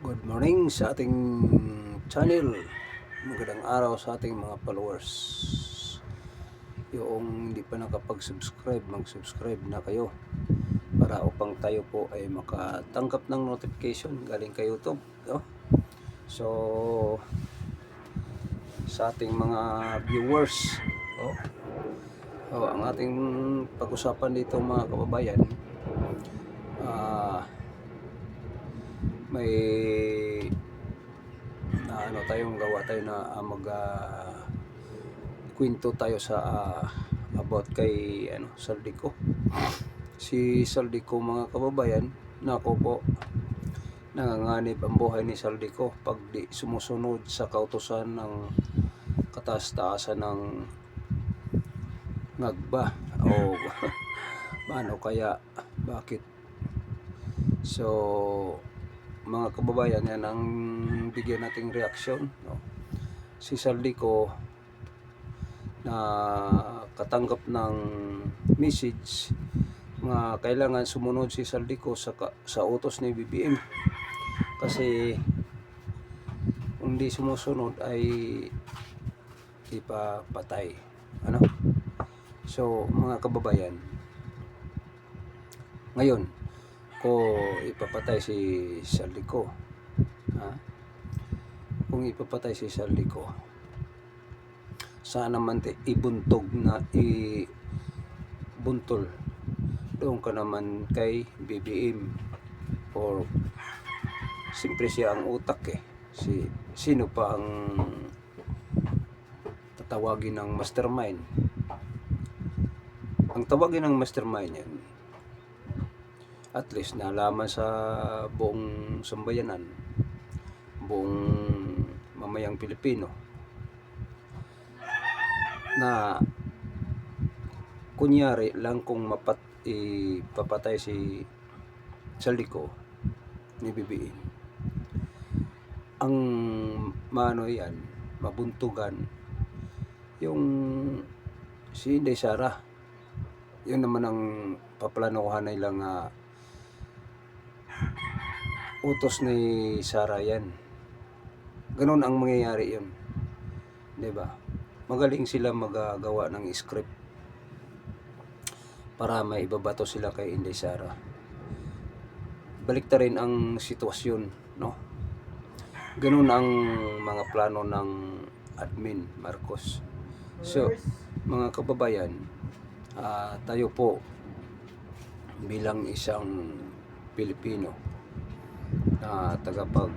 Good morning sa ating channel. Magandang araw sa ating mga followers. Yung hindi pa nakapag-subscribe, mag-subscribe na kayo para upang tayo po ay makatanggap ng notification galing kay YouTube, no? So, sa ating mga viewers, oh, ang ating pag-usapan dito mga kababayan, may na tayong gawa tayo na kwento tayo sa about kay Saldico. Si Saldico mga kababayan, nako po, nanganganib ang buhay ni Saldico pag di sumusunod sa kautusan ng kataas-taasan ng ngagba o paano kaya, bakit. So mga kababayan, yan ang bigyan nating reaksyon, no? Si Saldico na katanggap ng message na kailangan sumunod si Saldico sa utos ni BBM, kasi kung di sumusunod ay ipapatay, ano? So mga kababayan, ngayon ko ipapatay si Saldico, kung ipapatay si Saldico, sana man ibuntog na ibuntol doon ka naman kay BBM, or siyempre siya ang utak sino pa ang tatawagin ng mastermind? Ang tawagin ng mastermind yan, at least nalaman sa buong sambayanan, buong mamayang Pilipino, na kunyari lang kung ipapatay si Saldico ni BBM, ang yan, mabuntugan yung si Inday Sara. Yun naman ang paplanuhan nilang utos ni Sara yan. Ganun ang mangyayari yun, diba? Magaling sila magagawa ng script para may ibabato sila kay Inday Sara. Balikta rin ang sitwasyon, no? Ganun ang mga plano ng admin Marcos. So mga kababayan, tayo po bilang isang Pilipino na tagapag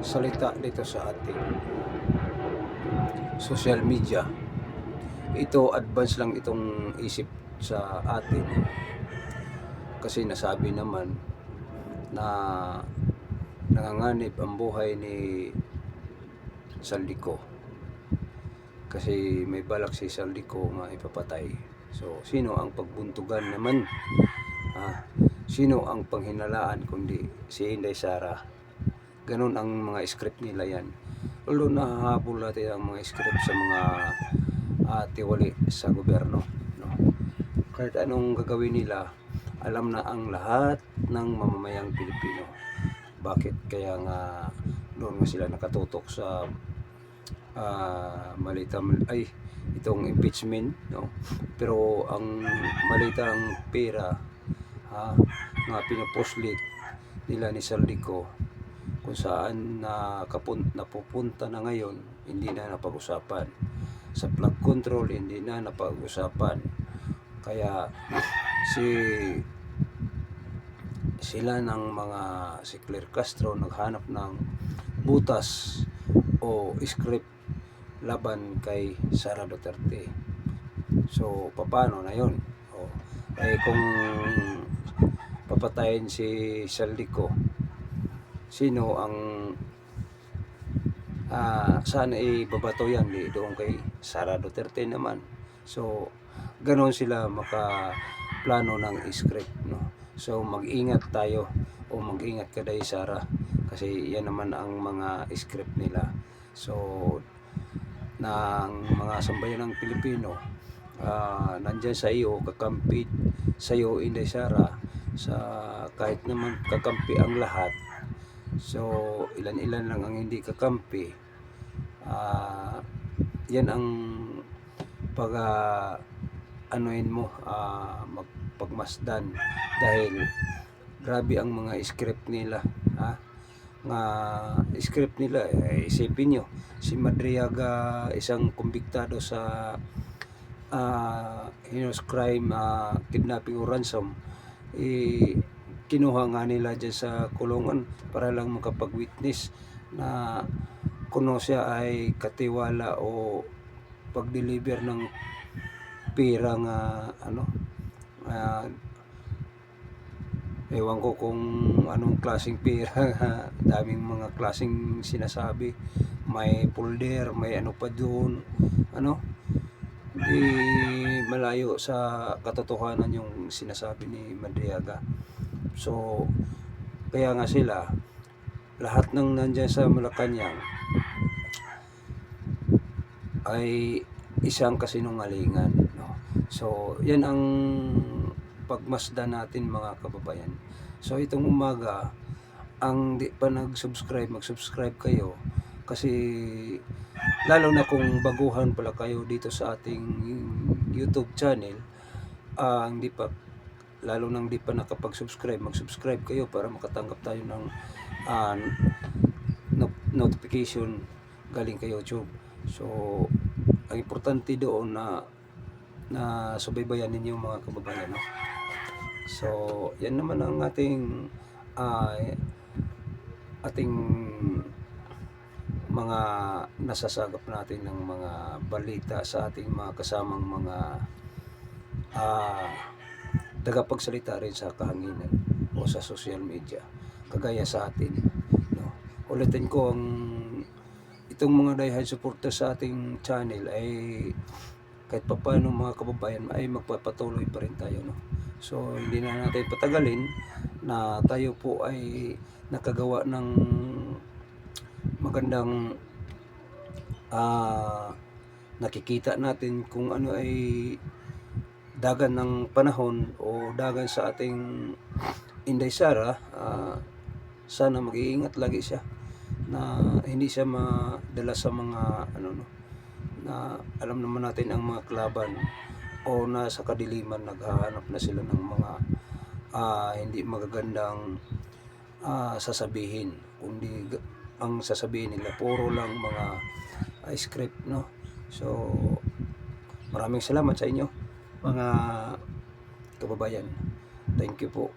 salita dito sa ating social media, ito advance lang itong isip sa atin, kasi nasabi naman na nanganganib ang buhay ni Saldico, kasi may balak si Saldico nga ipapatay. So sino ang pagbuntugan naman? Sino ang panghinalaan kundi si Inday Sara? Ganun ang mga script nila yan. Although nahahabol natin ang mga script sa mga tiwali sa gobyerno, no? Kahit anong gagawin nila, alam na ang lahat ng mamamayang Pilipino. Bakit kaya nga doon nga sila nakatutok sa itong impeachment, no? Pero ang malitang pera nga pinapuslit nila ni Saldico, kung saan napupunta na ngayon, hindi na napag-usapan. Sa flood control, hindi na napag-usapan. Kaya sila ng si Claire Castro naghanap ng butas o script laban kay Sara Duterte. So paano na yun? Kung papatayin si Saldico, sino ang saan ibabato yan? Doon kay Sara Duterte naman. So ganon sila makaplano ng script, no? So mag-ingat tayo, o mag-ingat ka dahil Sara, kasi yan naman ang mga script nila. So ng mga sambayan ng Pilipino, nandyan sa iyo, kakampid sa iyo Inday Sara, sa kahit naman kakampi ang lahat. So ilan-ilan lang ang hindi kakampi. Yan ang pag anuin mo, magpagmasdan dahil grabe ang mga script nila, nga script nila. Isipin nyo, si Madriaga, isang kumbiktado sa heinous crime, kidnapping o ransom, kinuha nga nila dyan sa kulungan para lang makapag-witness na kuno siya ay katiwala o pag-deliver ng pera nga ewan ko kung anong klaseng pera. Daming mga klaseng sinasabi, may folder, may ano pa doon, di malayo sa katotohanan yung sinasabi ni Madriaga. So kaya nga sila, lahat ng nandyan sa Malacanang ay isang kasinungalingan, no? So yan ang pagmasdan natin, mga kababayan. So itong umaga, ang di pa nag-subscribe, mag-subscribe kayo, kasi lalo na kung baguhan pala kayo dito sa ating YouTube channel, hindi pa, lalo nang di pa nakapag-subscribe, mag-subscribe kayo para makatanggap tayo ng notification galing kay YouTube. So ang importante doon na subaybayan ninyo, mga kababayan, no? So yan naman ang ating mga nasasagap natin ng mga balita sa ating mga kasamang mga tagapagsalita rin sa kahanginan o sa social media kagaya sa atin, no? Ulitin ko, itong mga diehard supporters sa ating channel ay kahit papaano, mga kababayan, ay magpapatuloy pa rin tayo, no? So hindi na natin patagalin na tayo po ay nakagawa ng magandang nakikita natin kung ano ay dagan ng panahon o dagan sa ating Inday Sara. Sana mag-iingat lagi siya na hindi siya madala sa mga na alam naman natin ang mga kalaban o nasa kadiliman, naghahanap na sila ng mga hindi magagandang sasabihin, kundi ang sasabihin nila puro lang mga script, no? So maraming salamat sa inyo, mga kababayan. Thank you po.